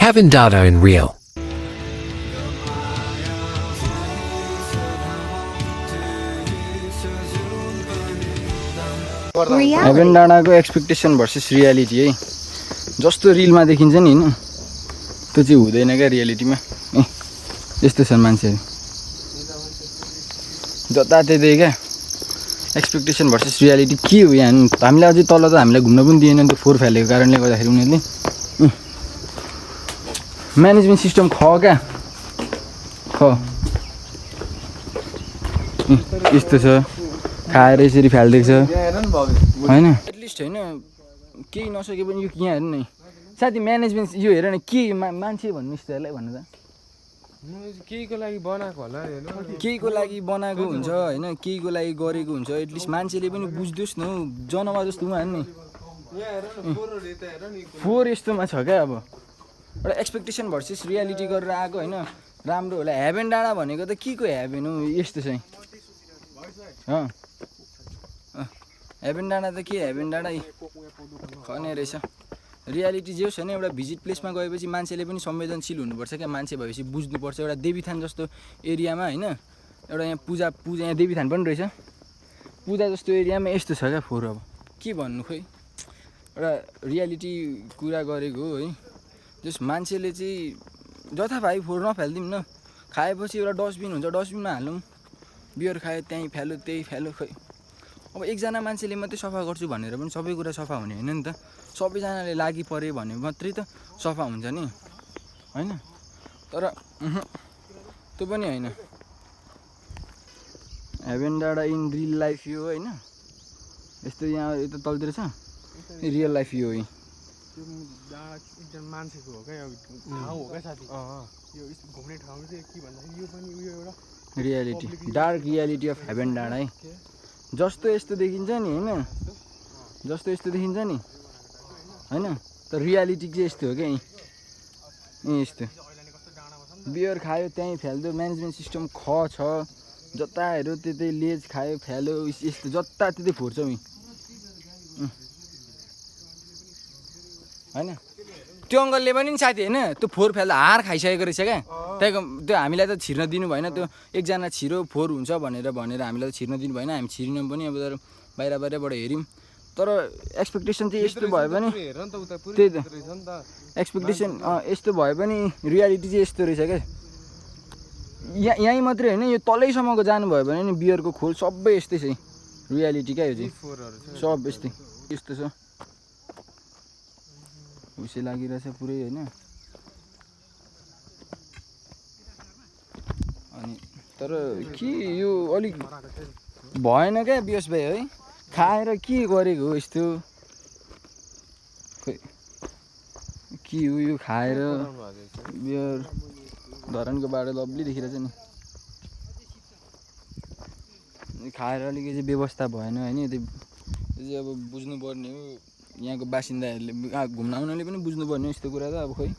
Heaven Dada in real. Haven डाँडाको expectation versus reality है जस्तो रिलमा देखिन्छ नि होइन त्यो चाहिँ हुँदैन क्या रियालिटीमा यस्तो छन् मान्छेहरू जताततै क्या एक्सपेक्टेसन भर्सेस रियालिटी के हो यहाँ हामीलाई अझै तल त हामीलाई घुम्न पनि दिएन त्यो फोहोर फालेको कारणले गर्दाखेरि उनीहरूले म्यानेजमेन्ट सिस्टम ख क्या ख यस्तो छ खाएर यसरी फालिदिएको छ होइन एटलिस्ट होइन केही नसके पनि यो यहाँ हेर्नु नि साथी म्यानेजमेन्ट यो हेर न के मान्छे भन्नु यस्तोहरूलाई भन्नु त केहीको लागि बनाएको होला केहीको लागि बनाएको हुन्छ होइन केहीको लागि गरेको हुन्छ एटलिस्ट मान्छेले पनि बुझ्दोस् न हौ जनावर जस्तो उहाँहरू नि फोहोर यस्तोमा छ क्या अब एउटा एक्सपेक्टेसन भर्सेस रियालिटी गरेर आएको होइन राम्रो होला हेभेन डाँडा भनेको त के को हेभेन हो यस्तो चाहिँ हेभेन डाँडा त के हेभेन डाँडा खने रहेछ रियालिटी जे होस् होइन एउटा भिजिट प्लेसमा गएपछि मान्छेले पनि संवेदनशील हुनुपर्छ क्या मान्छे भएपछि बुझ्नुपर्छ एउटा देवीथान जस्तो एरियामा होइन एउटा यहाँ पूजा यहाँ देवीथान पनि रहेछ पूजा जस्तो एरियामा यस्तो छ क्या फोहोर अब के भन्नु खोइ एउटा रियालिटी कुरा गरेको हो है जस मान्छेले चाहिँ जथाभावी फोहोर नफालिदिउँ न खाएपछि एउटा डस्टबिन हुन्छ डस्टबिनमा हालौँ बियर खायो त्यहीँ फ्यालो त्यही फ्यालो खोइ अब एकजना मान्छेले मात्रै सफा गर्छु भनेर पनि सबै कुरा सफा हुने होइन नि त सबैजनाले लागि पऱ्यो भने मात्रै त सफा हुन्छ नि होइन तर त्यो पनि होइन हेभेन डाँडा इन रियल लाइफ यो होइन यस्तो यहाँ यता तलतिर छ रियल लाइफ यो एकजना मान्छेको हो क्या ठाउँ हो क्या साथी यो घुम्ने ठाउँ चाहिँ के भन्दाखेरि यो पनि उयो एउटा reality dark reality of haven डाँडा है जस्तो यस्तो देखिन्छ नि होइन जस्तो यस्तो देखिन्छ नि होइन तर रियालिटी चाहिँ यस्तो हो क्या यस्तो बियर खायो त्यहीँ फ्याल्दो म्यानेजमेन्ट सिस्टम ख छ जता हेऱ्यो त्यतै लेज खायो फ्याल्यो यस्तो जता त्यतै फोर्छ होइन त्यो अङ्कलले पनि साथी होइन त्यो फोहोर फ्याल्दा हार खाइसकेको रहेछ क्या त्यहाँको त्यो हामीलाई त छिर्न दिनु भएन त्यो एकजना छिरो फोहोर हुन्छ भनेर हामीलाई त छिर्न दिनु भएन हामी छिरिनौँ पनि अब तर बाहिरबाट हेऱ्यौँ तर एक्सपेक्टेसन चाहिँ यस्तो भयो भने त्यही त एक्सपेक्टेसन यस्तो भयो भने रियालिटी चाहिँ यस्तो रहेछ क्या यहीँ मात्रै होइन यो तलैसम्मको जानुभयो भने नि बियरको खोल सबै यस्तै छ रियालिटी क्या यो चाहिँ सब यस्तै यस्तो छ खुसी लागिरहेछ पुरै होइन अनि तर के यो अलिक भएन क्या बियस भाइ है खाएर के गरेको हो यस्तो खोइ के हो यो खाएर बियर धरानको बाटो लब्ली देखिरहेछ नि खाएर अलिकति व्यवस्था भएन होइन त्यो चाहिँ अब बुझ्नुपर्ने हो यहाँको बासिन्दाहरूले घुम्न आउनेले पनि बुझ्नुपर्ने हो यस्तो कुरा त अब खोइ